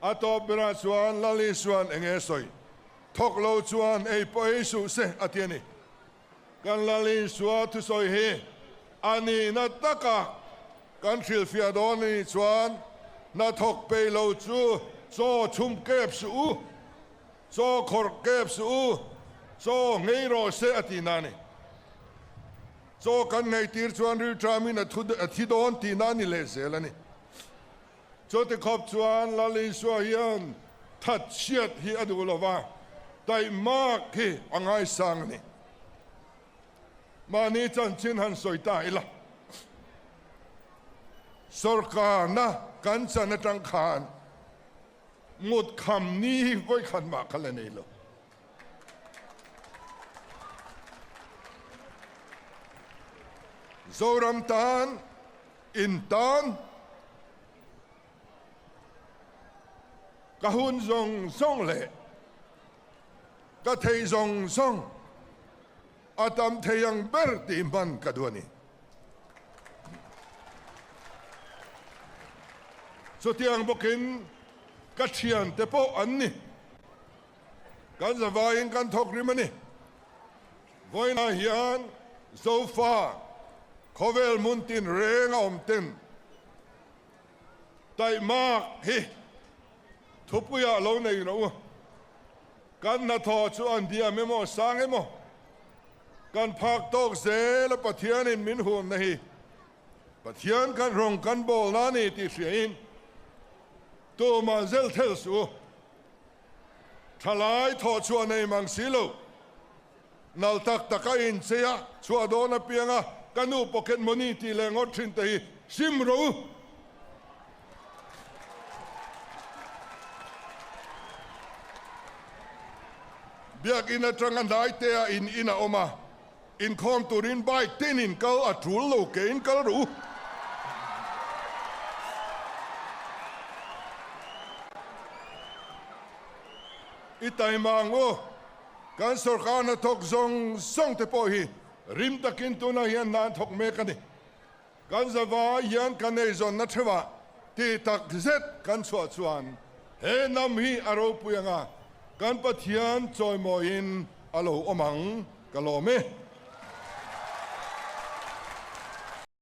atopera chuan lali chuan enge soi thok lo chuan ei poi su se atiani kan lali suwa thu soi he ani na taka kan thil fia doni chuan na thok pe lo chu so chum kep su so khor kep su so ngei ro se atinani so kan ngai tir chuan ri tramin a thi don ti nani le zelani cho te khop chuan lali suwa hian that chiat hi adulova tai mak hi angai sang ni mani chan chin han soi ta ila sarkar na kan chan atang khan mut kham ni voi khan ma khala nei lo zoram tan in tan kahun zong song le ka thei zong song atam theyang ber ti man kadwani so tiang bokin ka thian te po anni kan zawain kan thok rimani voina hian so far khovel muntin renga omten tai mak hi thupuya lo nei no kan na tho chu an dia memo sang emo kan phak tok ze la pathian in min hum nahi pathian kan rong kan bol na ni ti hriin to ma zel thel su thalai tho chu nei mang silo nal tak taka in cheya chu adona pianga kanu pocket money ti le ngot thin te sim ro biak in a trangan dai te in ina oma in khom turin bai tin in kal a thul lo ke in kal ru itai mango kan sarkar na thok zong song te po hi rim takin tu na hian nan thok me kani kan zawa hian kan ei zon na thewa ti tak zet kan chua chuan he nam hi aro puyanga kan pathian choi mo in alo omang kalome